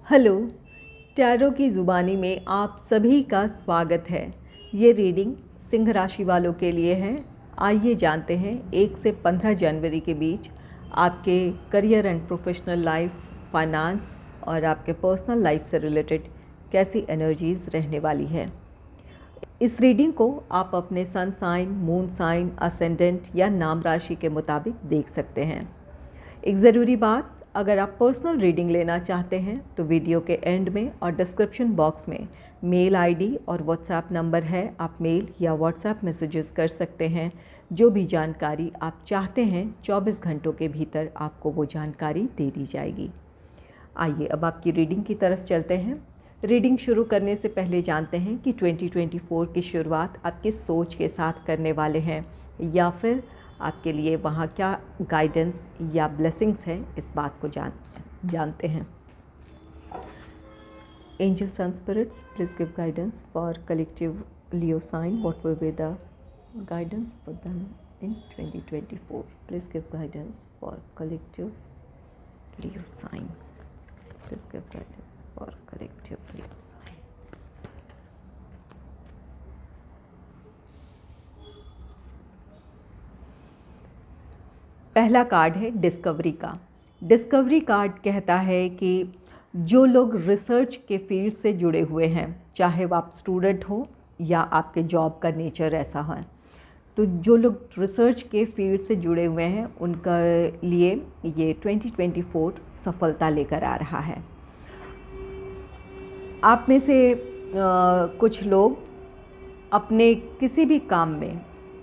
Hello, tarot की ज़ुबानी में आप सभी का स्वागत है। ये रीडिंग सिंह राशि वालों के लिए है। आइए जानते हैं 1 से 15 जनवरी के बीच आपके career and professional life, finance और आपके पर्सनल लाइफ से रिलेटेड कैसी एनर्जीज़ रहने वाली है। इस रीडिंग को आप अपने sun sign, moon sign, ascendant या नाम राशि के मुताबिक देख सकते हैं। एक ज़रूरी बात, अगर आप पर्सनल रीडिंग लेना चाहते हैं तो वीडियो के एंड में और डिस्क्रिप्शन बॉक्स में मेल आईडी और व्हाट्सएप नंबर है। आप मेल या व्हाट्सएप मैसेजेस कर सकते हैं। जो भी जानकारी आप चाहते हैं 24 घंटों के भीतर आपको वो जानकारी दे दी जाएगी। आइए अब आपकी रीडिंग की तरफ चलते हैं। रीडिंग शुरू करने से पहले जानते हैं कि 2024 की शुरुआत आप किस सोच के साथ करने वाले हैं या फिर आपके लिए वहाँ क्या गाइडेंस या ब्लेसिंग्स है, इस बात को जानते हैं। Angels and spirits, please give guidance for collective Leo sign. What will be the guidance for them in 2024? Please give guidance for collective Leo sign. Please give guidance for collective Leo sign. पहला card है discovery का। Discovery card कहता है कि जो लोग research के field से जुड़े हुए हैं, चाहे वो आप स्टूडेंट हो या आपके जॉब का नेचर ऐसा है, तो जो लोग रिसर्च के फील्ड से जुड़े हुए हैं उनका लिए ये 2024 सफलता लेकर आ रहा है। आप में से कुछ लोग अपने किसी भी काम में,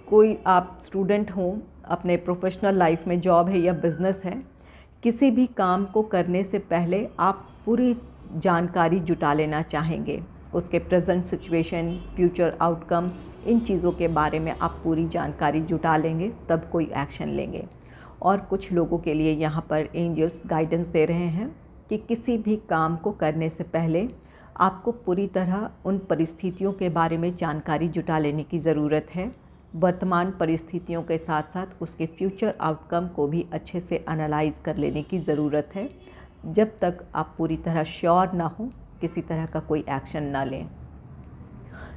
कोई आप स्टूडेंट हों, अपने प्रोफेशनल लाइफ में जॉब है या बिज़नेस है, किसी भी काम को करने से पहले आप पूरी जानकारी जुटा लेना चाहेंगे। उसके प्रेजेंट सिचुएशन, फ्यूचर आउटकम, इन चीज़ों के बारे में आप पूरी जानकारी जुटा लेंगे, तब कोई एक्शन लेंगे। और कुछ लोगों के लिए यहाँ पर एंजल्स गाइडेंस दे रहे हैं कि किसी भी काम को करने से पहले आपको पूरी तरह उन परिस्थितियों के बारे में जानकारी जुटा लेने की ज़रूरत है। वर्तमान परिस्थितियों के साथ साथ उसके फ्यूचर आउटकम को भी अच्छे से एनालाइज कर लेने की ज़रूरत है। जब तक आप पूरी तरह श्योर ना हो, किसी तरह का कोई एक्शन ना लें।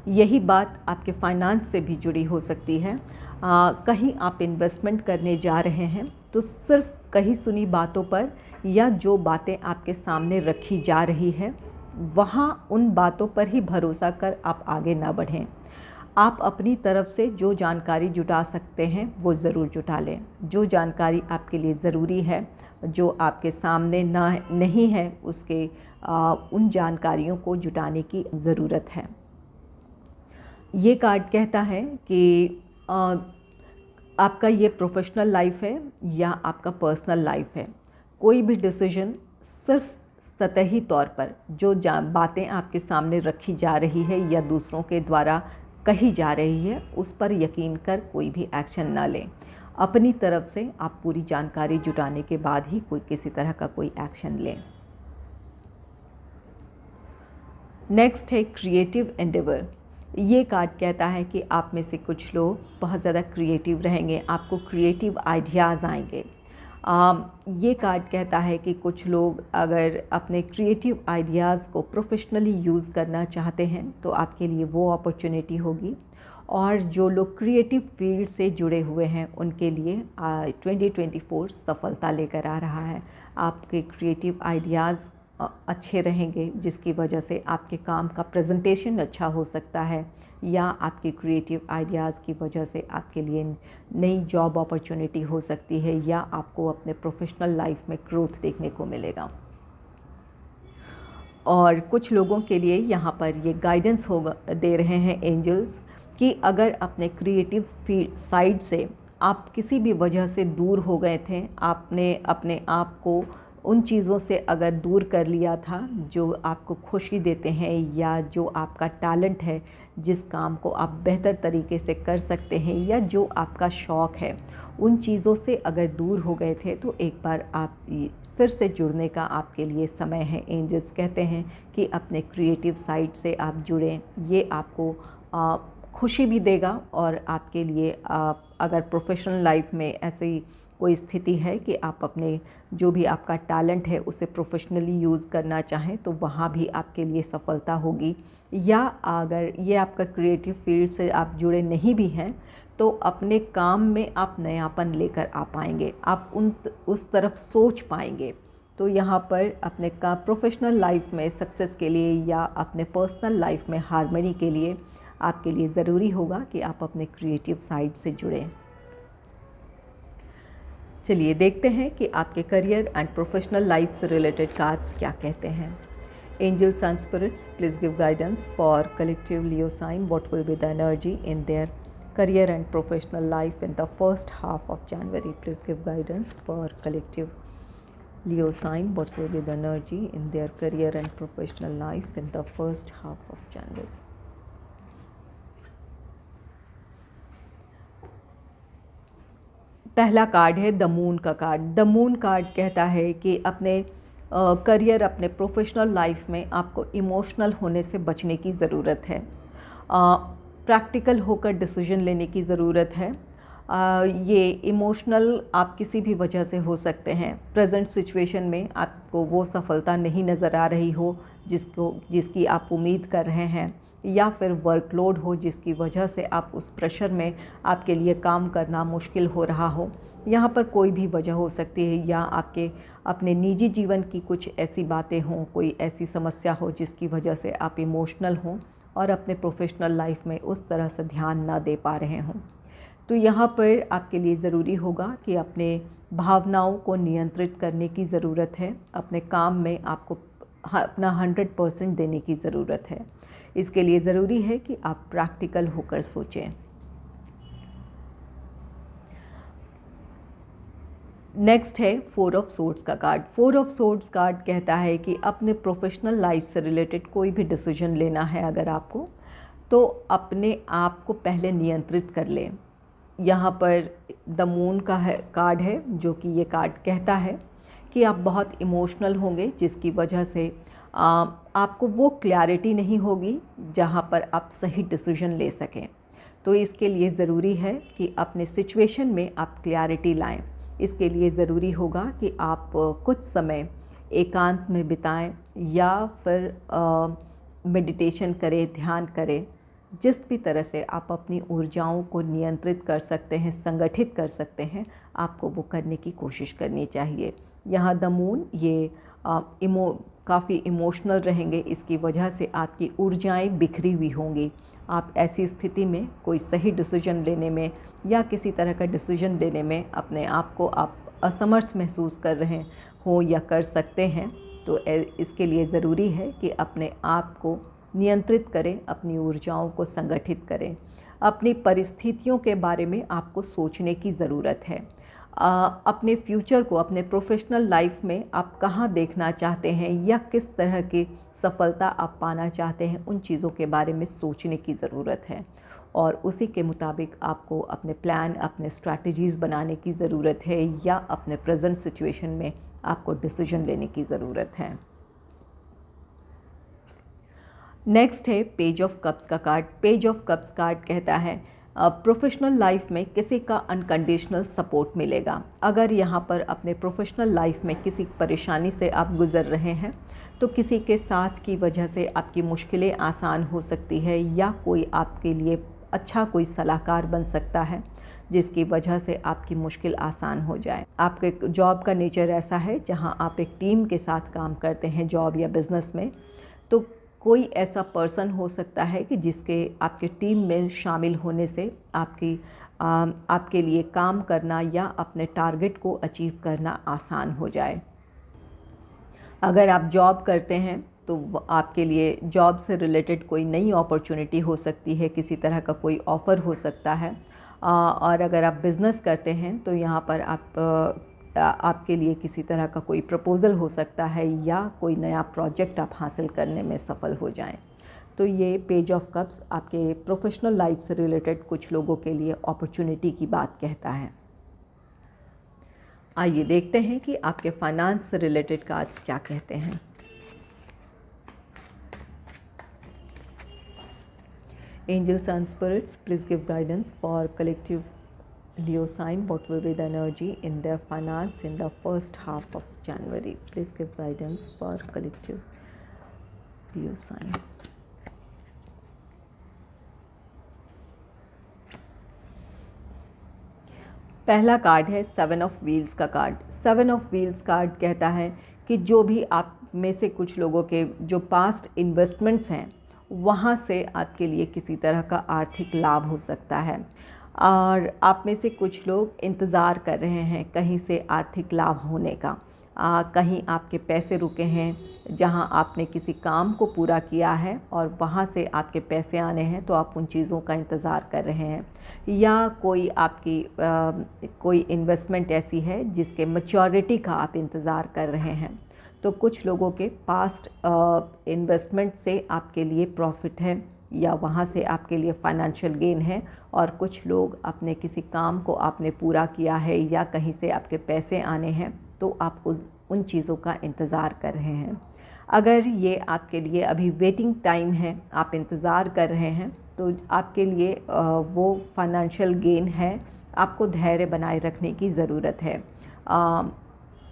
यही बात आपके फाइनेंस से भी जुड़ी हो सकती है। कहीं आप इन्वेस्टमेंट करने जा रहे हैं तो सिर्फ कहीं सुनी बातों पर या जो बातें आपके सामने रखी जा रही है, वहाँ उन बातों पर ही भरोसा कर आप आगे ना बढ़ें। आप अपनी तरफ से जो जानकारी जुटा सकते हैं वो ज़रूर जुटा लें। जो जानकारी आपके लिए ज़रूरी है, जो आपके सामने नहीं है, उसके उन जानकारियों को जुटाने की ज़रूरत है। ये कार्ड कहता है कि आपका ये प्रोफेशनल लाइफ है या आपका पर्सनल लाइफ है, कोई भी डिसीजन सिर्फ सतही तौर पर जो बातें आपके सामने रखी जा रही है या दूसरों के द्वारा कही जा रही है, उस पर यकीन कर कोई भी एक्शन ना लें। अपनी तरफ से आप पूरी जानकारी जुटाने के बाद ही किसी तरह का कोई एक्शन लें। नेक्स्ट है क्रिएटिव एंडेवर। ये कार्ड कहता है कि आप में से कुछ लोग बहुत ज़्यादा क्रिएटिव रहेंगे, आपको क्रिएटिव आइडियाज़ आएंगे। ये कार्ड कहता है कि कुछ लोग अगर अपने क्रिएटिव आइडियाज़ को प्रोफेशनली यूज़ करना चाहते हैं तो आपके लिए वो अपॉर्चुनिटी होगी। और जो लोग क्रिएटिव फील्ड से जुड़े हुए हैं उनके लिए 2024 सफलता लेकर आ रहा है। आपके क्रिएटिव आइडियाज़ अच्छे रहेंगे, जिसकी वजह से आपके काम का प्रेजेंटेशन अच्छा हो सकता है, या आपके क्रिएटिव आइडियाज़ की वजह से आपके लिए नई जॉब अपॉर्चुनिटी हो सकती है, या आपको अपने प्रोफेशनल लाइफ में ग्रोथ देखने को मिलेगा। और कुछ लोगों के लिए यहाँ पर ये गाइडेंस दे रहे हैं एंजल्स कि अगर अपने क्रिएटिव फील्ड साइड से आप किसी भी वजह से दूर हो गए थे, आपने अपने आप को उन चीज़ों से अगर दूर कर लिया था जो आपको खुशी देते हैं या जो आपका टैलेंट है, जिस काम को आप बेहतर तरीके से कर सकते हैं या जो आपका शौक़ है, उन चीज़ों से अगर दूर हो गए थे तो एक बार आप फिर से जुड़ने का आपके लिए समय है। एंजल्स कहते हैं कि अपने क्रिएटिव साइड से आप जुड़ें, ये आपको खुशी भी देगा और आपके लिए अगर प्रोफेशनल लाइफ में ऐसी कोई स्थिति है कि आप अपने जो भी आपका टैलेंट है उसे प्रोफेशनली यूज़ करना चाहें तो वहाँ भी आपके लिए सफलता होगी। या अगर ये आपका क्रिएटिव फील्ड से आप जुड़े नहीं भी हैं तो अपने काम में आप नयापन लेकर आ पाएंगे, आप उस तरफ सोच पाएंगे। तो यहाँ पर अपने का प्रोफेशनल लाइफ में सक्सेस के लिए या अपने पर्सनल लाइफ में हार्मनी के लिए आपके लिए ज़रूरी होगा कि आप अपने क्रिएटिव साइड से जुड़ें। चलिए देखते हैं कि आपके करियर एंड प्रोफेशनल लाइफ से रिलेटेड कार्ड्स क्या कहते हैं। Angels and spirits, please give guidance for collective Leo sign. What will be the energy in their career and professional life in the first half of January. Please give guidance for collective Leo sign. What will be the energy in their career and professional life in the first half of January? पहला card है the moon का card. The moon card कहता है कि अपने career, अपने professional life में आपको इमोशनल होने से बचने की ज़रूरत है। प्रैक्टिकल होकर डिसीजन लेने की ज़रूरत है। ये इमोशनल आप किसी भी वजह से हो सकते हैं। प्रेजेंट सिचुएशन में आपको वो सफलता नहीं नज़र आ रही हो जिसकी आप उम्मीद कर रहे हैं, या फिर वर्कलोड हो जिसकी वजह से आप उस प्रेशर में आपके लिए काम करना मुश्किल हो रहा हो। यहाँ पर कोई भी वजह हो सकती है, या आपके अपने निजी जीवन की कुछ ऐसी बातें हों, कोई ऐसी समस्या हो जिसकी वजह से आप इमोशनल हों और अपने प्रोफेशनल लाइफ में उस तरह से ध्यान ना दे पा रहे हों। तो यहाँ पर आपके लिए ज़रूरी होगा कि अपने भावनाओं को नियंत्रित करने की ज़रूरत है। अपने काम में आपको अपना 100% देने की ज़रूरत है। इसके लिए ज़रूरी है कि आप प्रैक्टिकल होकर सोचें। नेक्स्ट है 4 ऑफ सोर्ड्स का कार्ड। 4 ऑफ सोर्ड्स कार्ड कहता है कि अपने प्रोफेशनल लाइफ से रिलेटेड कोई भी डिसीजन लेना है अगर आपको, तो अपने आप को पहले नियंत्रित कर लें। यहाँ पर द मून का कार्ड है, जो कि ये कार्ड कहता है कि आप बहुत इमोशनल होंगे, जिसकी वजह से आपको वो क्लैरिटी नहीं होगी जहाँ पर आप सही डिसीजन ले सकें। तो इसके लिए ज़रूरी है कि अपने सिचुएशन में आप क्लैरिटी लाएं। इसके लिए ज़रूरी होगा कि आप कुछ समय एकांत में बिताएं या फिर मेडिटेशन करें, ध्यान करें। जिस भी तरह से आप अपनी ऊर्जाओं को नियंत्रित कर सकते हैं, संगठित कर सकते हैं, आपको वो करने की कोशिश करनी चाहिए। यहाँ द मून ये काफ़ी इमोशनल रहेंगे, इसकी वजह से आपकी ऊर्जाएं बिखरी हुई होंगी। आप ऐसी स्थिति में कोई सही डिसीजन लेने में या किसी तरह का डिसीजन लेने में अपने आप को आप असमर्थ महसूस कर रहे हो या कर सकते हैं। तो इसके लिए ज़रूरी है कि अपने आप को नियंत्रित करें, अपनी ऊर्जाओं को संगठित करें। अपनी परिस्थितियों के बारे में आपको सोचने की ज़रूरत है। अपने फ्यूचर को, अपने प्रोफेशनल लाइफ में आप कहाँ देखना चाहते हैं या किस तरह की सफलता आप पाना चाहते हैं, उन चीज़ों के बारे में सोचने की ज़रूरत है। और उसी के मुताबिक आपको अपने प्लान, अपने स्ट्रैटेजीज़ बनाने की ज़रूरत है, या अपने प्रेजेंट सिचुएशन में आपको डिसीजन लेने की ज़रूरत है। नेक्स्ट है पेज ऑफ कप्स का card. Page of cups card कहता है प्रोफेशनल लाइफ में किसी का अनकंडीशनल सपोर्ट मिलेगा। अगर यहाँ पर अपने प्रोफेशनल लाइफ में किसी परेशानी से आप गुज़र रहे हैं तो किसी के साथ की वजह से आपकी मुश्किलें आसान हो सकती है, या कोई आपके लिए अच्छा कोई सलाहकार बन सकता है जिसकी वजह से आपकी मुश्किल आसान हो जाए। आपके जॉब का नेचर ऐसा है जहाँ आप एक टीम के साथ काम करते हैं जॉब या बिज़नेस में, तो कोई ऐसा पर्सन हो सकता है कि जिसके आपके टीम में शामिल होने से आपके लिए काम करना या अपने टारगेट को अचीव करना आसान हो जाए। अगर आप जॉब करते हैं तो आपके लिए जॉब से रिलेटेड कोई नई अपॉर्चुनिटी हो सकती है, किसी तरह का कोई ऑफ़र हो सकता है। और अगर आप बिज़नेस करते हैं तो यहाँ पर आपके लिए किसी तरह का कोई प्रपोज़ल हो सकता है, या कोई नया प्रोजेक्ट आप हासिल करने में सफल हो जाएं। तो ये पेज ऑफ कप्स आपके प्रोफेशनल लाइफ से रिलेटेड कुछ लोगों के लिए अपॉर्चुनिटी की बात कहता है। आइए देखते हैं कि आपके फाइनेंस से रिलेटेड कार्ड्स क्या कहते हैं। Angels and spirits, please give guidance for collective Leo sign, what will be the energy in their finance in the first half of January? Please give guidance for collective Leo sign. पहला card है 7 of wheels का card. 7 of wheels card कहता है कि जो भी आप में से कुछ लोगों के जो पास्ट इन्वेस्टमेंट्स हैं वहाँ से आपके लिए किसी तरह का आर्थिक लाभ हो सकता है, और आप में से कुछ लोग इंतज़ार कर रहे हैं कहीं से आर्थिक लाभ होने का। कहीं आपके पैसे रुके हैं जहां आपने किसी काम को पूरा किया है और वहां से आपके पैसे आने हैं, तो आप उन चीज़ों का इंतज़ार कर रहे हैं, या कोई आपकी कोई इन्वेस्टमेंट ऐसी है जिसके मैच्योरिटी का आप इंतज़ार कर रहे हैं। तो कुछ लोगों के पास्ट इन्वेस्टमेंट से आपके लिए प्रॉफिट है या वहाँ से आपके लिए फाइनेंशियल गेन है, और कुछ लोग अपने किसी काम को आपने पूरा किया है या कहीं से आपके पैसे आने हैं, तो आप उन चीज़ों का इंतज़ार कर रहे हैं। अगर ये आपके लिए अभी वेटिंग टाइम है, आप इंतज़ार कर रहे हैं, तो आपके लिए वो फाइनेंशियल गेन है। आपको धैर्य बनाए रखने की ज़रूरत है।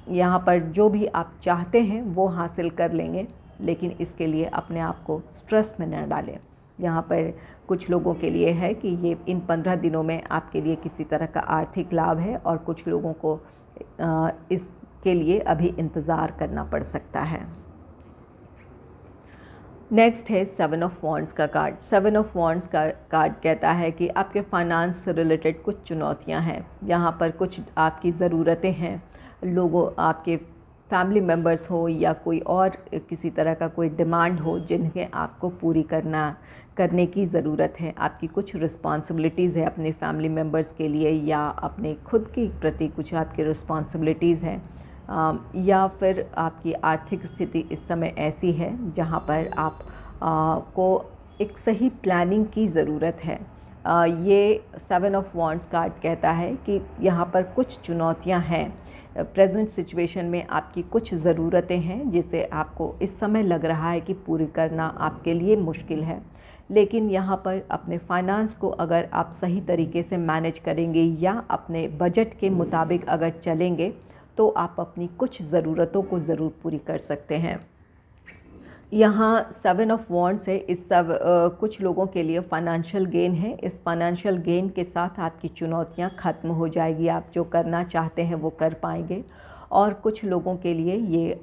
यहाँ पर जो भी आप चाहते हैं वो हासिल कर लेंगे, लेकिन इसके लिए अपने आप को स्ट्रेस में न डालें। यहाँ पर कुछ लोगों के लिए है कि ये इन 15 दिनों में आपके लिए किसी तरह का आर्थिक लाभ है, और कुछ लोगों को इसके लिए अभी इंतज़ार करना पड़ सकता है। नेक्स्ट है 7 ऑफ वॉन्ड्स का कार्ड। 7 ऑफ वॉन्ड्स का कार्ड कहता है कि आपके फाइनेंस से रिलेटेड कुछ चुनौतियां हैं। यहाँ पर कुछ आपकी ज़रूरतें हैं, लोगों आपके फैमिली मेम्बर्स हो या कोई और किसी तरह का कोई डिमांड हो जिन्हें आपको पूरी करने की ज़रूरत है। आपकी कुछ रिस्पॉन्सिबिलिटीज़ है अपने फैमिली मेम्बर्स के लिए, या अपने खुद के प्रति कुछ आपकी रिस्पॉन्सिबिलिटीज़ हैं, या फिर आपकी आर्थिक स्थिति इस समय ऐसी है जहाँ पर आप को एक सही प्लानिंग की ज़रूरत है। ये 7 ऑफ वॉन्ड्स कार्ड कहता है कि यहाँ पर कुछ चुनौतियाँ हैं। प्रेजेंट सिचुएशन में आपकी कुछ ज़रूरतें हैं जिसे आपको इस समय लग रहा है कि पूरी करना आपके लिए मुश्किल है, लेकिन यहाँ पर अपने फाइनेंस को अगर आप सही तरीके से मैनेज करेंगे या अपने बजट के मुताबिक अगर चलेंगे, तो आप अपनी कुछ ज़रूरतों को ज़रूर पूरी कर सकते हैं। यहाँ 7 ऑफ वॉन्ड्स है। इस सब कुछ लोगों के लिए फाइनेंशियल गेन है। इस फाइनेंशियल गेन के साथ आपकी चुनौतियाँ ख़त्म हो जाएगी, आप जो करना चाहते हैं वो कर पाएंगे। और कुछ लोगों के लिए ये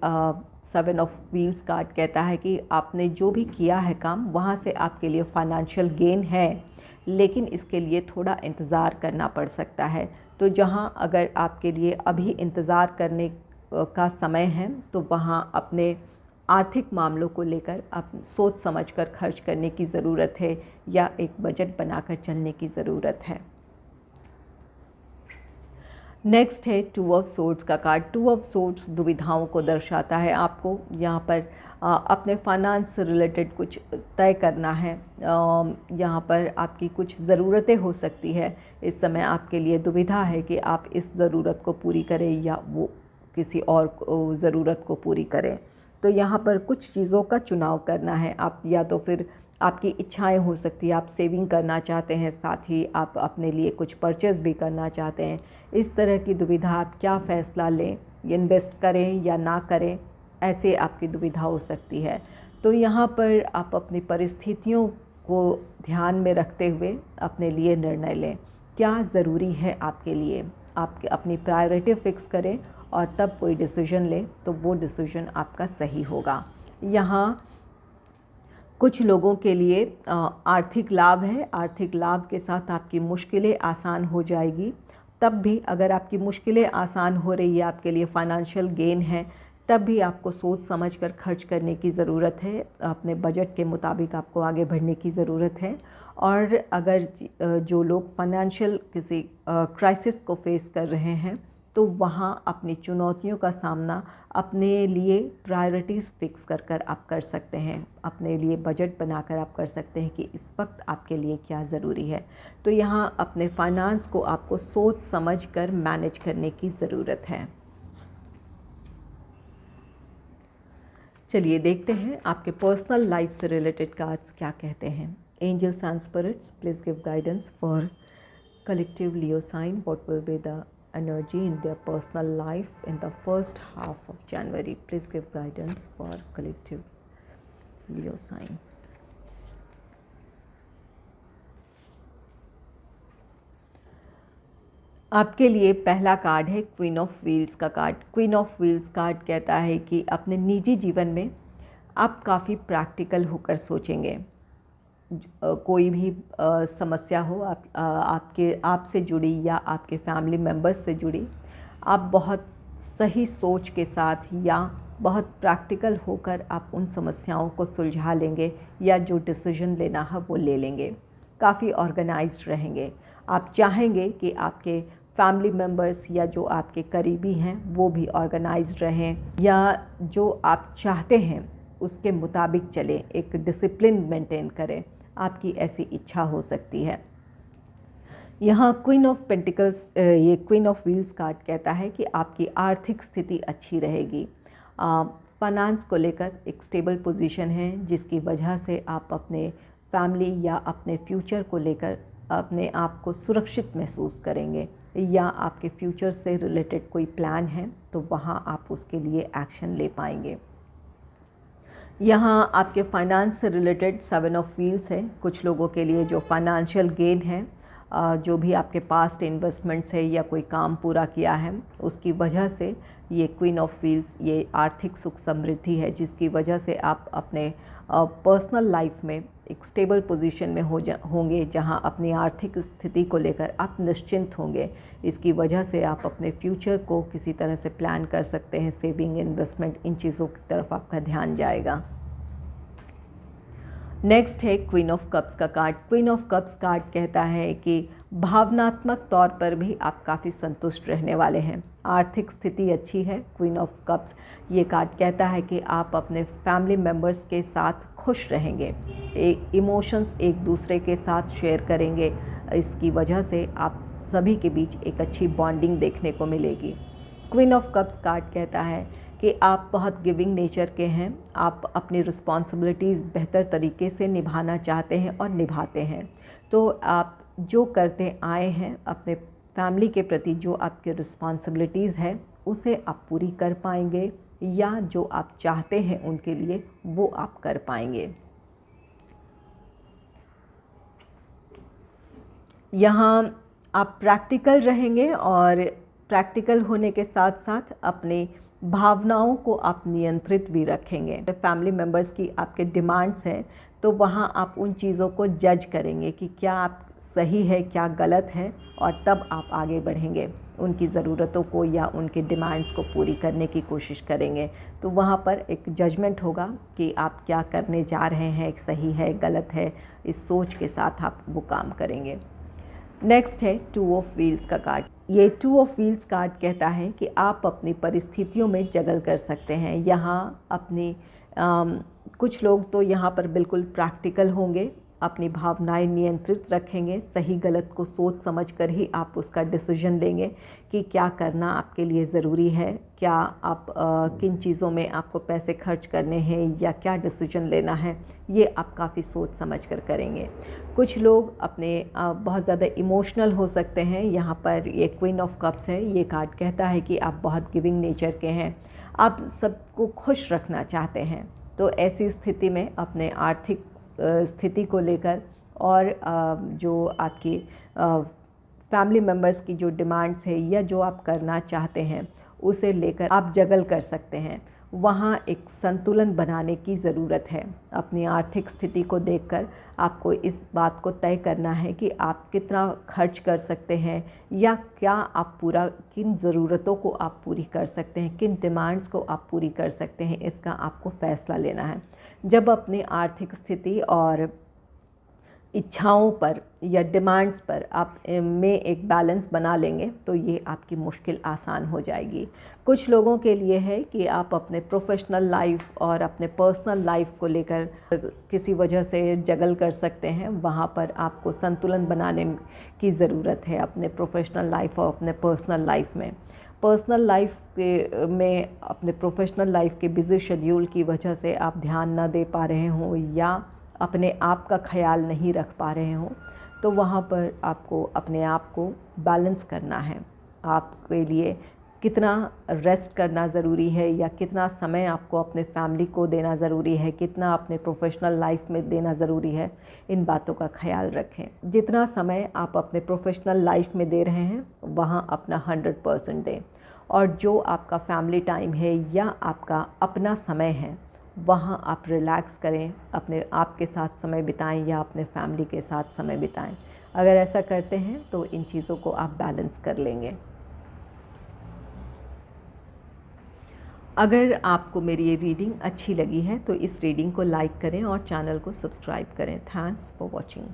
7 ऑफ व्हील्स कार्ड कहता है कि आपने जो भी किया है काम, वहाँ से आपके लिए फाइनेंशियल गेन है, लेकिन इसके लिए थोड़ा इंतज़ार करना पड़ सकता है। तो जहाँ अगर आपके लिए अभी इंतज़ार करने का समय है, तो वहाँ अपने आर्थिक मामलों को लेकर आप सोच समझकर खर्च करने की ज़रूरत है, या एक बजट बनाकर चलने की ज़रूरत है। नेक्स्ट है 2 ऑफ सोर्ड्स का कार्ड। 2 ऑफ सोर्ड्स दुविधाओं को दर्शाता है। आपको यहाँ पर अपने फाइनेंस से रिलेटेड कुछ तय करना है। यहाँ पर आपकी कुछ ज़रूरतें हो सकती है। इस समय आपके लिए दुविधा है कि आप इस ज़रूरत को पूरी करें या वो किसी और ज़रूरत को पूरी करें। तो यहाँ पर कुछ चीज़ों का चुनाव करना है। आप या तो फिर आपकी इच्छाएं हो सकती है, आप सेविंग करना चाहते हैं, साथ ही आप अपने लिए कुछ परचेज़ भी करना चाहते हैं। इस तरह की दुविधा, आप क्या फ़ैसला लें, इन्वेस्ट करें या ना करें, ऐसे आपकी दुविधा हो सकती है। तो यहाँ पर आप अपनी परिस्थितियों को ध्यान में रखते हुए अपने लिए निर्णय लें, क्या ज़रूरी है आपके लिए। आप अपनी प्रायोरिटी फ़िक्स करें और तब कोई डिसीजन लें, तो वो डिसीजन आपका सही होगा। यहाँ कुछ लोगों के लिए आर्थिक लाभ है। आर्थिक लाभ के साथ आपकी मुश्किलें आसान हो जाएगी। तब भी अगर आपकी मुश्किलें आसान हो रही है, आपके लिए फाइनेंशियल गेन है, तब भी आपको सोच समझकर खर्च करने की ज़रूरत है। अपने बजट के मुताबिक आपको आगे बढ़ने की ज़रूरत है। और अगर जो लोग फाइनेंशियल किसी क्राइसिस को फेस कर रहे हैं, तो वहाँ अपनी चुनौतियों का सामना अपने लिए प्रायोरिटीज़ फिक्स कर आप कर सकते हैं। अपने लिए बजट बनाकर आप कर सकते हैं कि इस वक्त आपके लिए क्या ज़रूरी है। तो यहाँ अपने फाइनेंस को आपको सोच समझ कर मैनेज करने की ज़रूरत है। चलिए देखते हैं आपके पर्सनल लाइफ से रिलेटेड कार्ड्स क्या कहते हैं। Angels and spirits, please give guidance for Collective Leo sign, what will be the energy in their personal life in the first half of January? Please give guidance for collective Leo sign. आपके लिए पहला card है queen of wheels का card. Queen of wheels card कहता है कि अपने निजी जीवन में आप काफ़ी प्रैक्टिकल होकर सोचेंगे। कोई भी समस्या हो आपसे जुड़ी या आपके फैमिली मेम्बर्स से जुड़ी, आप बहुत सही सोच के साथ या बहुत प्रैक्टिकल होकर आप उन समस्याओं को सुलझा लेंगे या जो डिसीजन लेना है वो ले लेंगे। काफ़ी ऑर्गेनाइज्ड रहेंगे। आप चाहेंगे कि आपके फैमिली मेम्बर्स या जो आपके करीबी हैं वो भी ऑर्गेनाइज्ड रहें, या जो आप चाहते हैं उसके मुताबिक चलें, एक डिसिप्लिन मेंटेन करें। आपकी ऐसी इच्छा हो सकती है। यहाँ क्वीन ऑफ पेंटिकल्स, ये क्वीन ऑफ व्हील्स कार्ड कहता है कि आपकी आर्थिक स्थिति अच्छी रहेगी। फाइनेंस को लेकर एक स्टेबल पोजीशन है, जिसकी वजह से आप अपने फैमिली या अपने फ्यूचर को लेकर अपने आप को सुरक्षित महसूस करेंगे, या आपके फ्यूचर से रिलेटेड कोई प्लान है तो वहाँ आप उसके लिए एक्शन ले पाएंगे। यहाँ आपके फाइनेंस से रिलेटेड 7 ऑफ व्हील्स है। कुछ लोगों के लिए जो फाइनेंशियल गेन है, जो भी आपके पास्ट इन्वेस्टमेंट्स है या कोई काम पूरा किया है, उसकी वजह से ये क्वीन ऑफ व्हील्स, ये आर्थिक सुख समृद्धि है, जिसकी वजह से आप अपने पर्सनल लाइफ में एक स्टेबल पोजीशन में होंगे, जहां अपनी आर्थिक स्थिति को लेकर आप निश्चिंत होंगे। इसकी वजह से आप अपने फ्यूचर को किसी तरह से प्लान कर सकते हैं। सेविंग, इन्वेस्टमेंट, इन चीज़ों की तरफ आपका ध्यान जाएगा। नेक्स्ट है क्वीन ऑफ कप्स का card. Queen of cups card कहता है कि भावनात्मक तौर पर भी आप काफ़ी संतुष्ट रहने वाले हैं। आर्थिक स्थिति अच्छी है। क्वीन ऑफ कप्स ये कार्ड कहता है कि आप अपने फैमिली मेम्बर्स के साथ खुश रहेंगे, इमोशंस एक दूसरे के साथ शेयर करेंगे। इसकी वजह से आप सभी के बीच एक अच्छी बॉन्डिंग देखने को मिलेगी। क्वीन ऑफ कप्स कार्ड कहता है कि आप बहुत गिविंग नेचर के हैं। आप अपनी रिस्पॉन्सिबिलिटीज़ बेहतर तरीके से निभाना चाहते हैं और निभाते हैं। तो आप जो करते आए हैं अपने फैमिली के प्रति, जो आपकी रिस्पॉन्सिबिलिटीज़ है उसे आप पूरी कर पाएंगे, या जो आप चाहते हैं उनके लिए वो आप कर पाएंगे। यहाँ आप प्रैक्टिकल रहेंगे, और प्रैक्टिकल होने के साथ साथ अपने भावनाओं को आप नियंत्रित भी रखेंगे। तो फैमिली मेम्बर्स की आपके डिमांड्स हैं, तो वहाँ आप उन चीज़ों को जज करेंगे कि क्या आप सही है, क्या गलत है, और तब आप आगे बढ़ेंगे। उनकी ज़रूरतों को या उनके डिमांड्स को पूरी करने की कोशिश करेंगे। तो वहाँ पर एक जजमेंट होगा कि आप क्या करने जा रहे हैं, सही है, गलत है। इस सोच के साथ आप वो काम करेंगे। नेक्स्ट है 2 ऑफ व्हील्स का कार्ड। ये 2 ऑफ व्हील्स कार्ड कहता है कि आप अपनी परिस्थितियों में जगल कर सकते हैं। यहाँ अपनी कुछ लोग तो यहाँ पर बिल्कुल प्रैक्टिकल होंगे, अपनी भावनाएं नियंत्रित रखेंगे। सही गलत को सोच समझ कर ही आप उसका डिसीजन लेंगे कि क्या करना आपके लिए ज़रूरी है, क्या आप किन चीज़ों में आपको पैसे खर्च करने हैं या क्या डिसीजन लेना है, ये आप काफ़ी सोच समझ कर करेंगे। कुछ लोग अपने बहुत ज़्यादा इमोशनल हो सकते हैं। यहाँ पर ये क्वीन ऑफ कप्स है। ये कार्ड कहता है कि आप बहुत गिविंग नेचर के हैं, आप सबको खुश रखना चाहते हैं। तो ऐसी स्थिति में अपने आर्थिक स्थिति को लेकर और जो आपकी फैमिली मेम्बर्स की जो डिमांड्स है या जो आप करना चाहते हैं उसे लेकर आप जगल कर सकते हैं। वहाँ एक संतुलन बनाने की ज़रूरत है। अपनी आर्थिक स्थिति को देखकर आपको इस बात को तय करना है कि आप कितना खर्च कर सकते हैं, या क्या आप किन ज़रूरतों को आप पूरी कर सकते हैं, किन डिमांड्स को आप पूरी कर सकते हैं। इसका आपको फ़ैसला लेना है। जब अपनी आर्थिक स्थिति और इच्छाओं पर या डिमांड्स पर आप में एक बैलेंस बना लेंगे तो ये आपकी मुश्किल आसान हो जाएगी। कुछ लोगों के लिए है कि आप अपने प्रोफेशनल लाइफ और अपने पर्सनल लाइफ को लेकर किसी वजह से जगल कर सकते हैं। वहाँ पर आपको संतुलन बनाने की ज़रूरत है अपने प्रोफेशनल लाइफ और अपने पर्सनल लाइफ में। पर्सनल लाइफ में अपने प्रोफेशनल लाइफ के बिज़ी शेड्यूल की वजह से आप ध्यान न दे पा रहे हों या अपने आप का ख्याल नहीं रख पा रहे हों, तो वहाँ पर आपको अपने आप को बैलेंस करना है। आपके लिए कितना रेस्ट करना ज़रूरी है या कितना समय आपको अपने फैमिली को देना ज़रूरी है, कितना अपने प्रोफेशनल लाइफ में देना ज़रूरी है, इन बातों का ख्याल रखें। जितना समय आप अपने प्रोफेशनल लाइफ में दे रहे हैं वहाँ अपना 100% दें, और जो आपका फैमिली टाइम है या आपका अपना समय है वहाँ आप रिलैक्स करें, अपने आप के साथ समय बिताएं या अपने फैमिली के साथ समय बिताएं। अगर ऐसा करते हैं तो इन चीज़ों को आप बैलेंस कर लेंगे। अगर आपको मेरी ये रीडिंग अच्छी लगी है तो इस रीडिंग को लाइक करें और चैनल को सब्सक्राइब करें। Thanks for watching.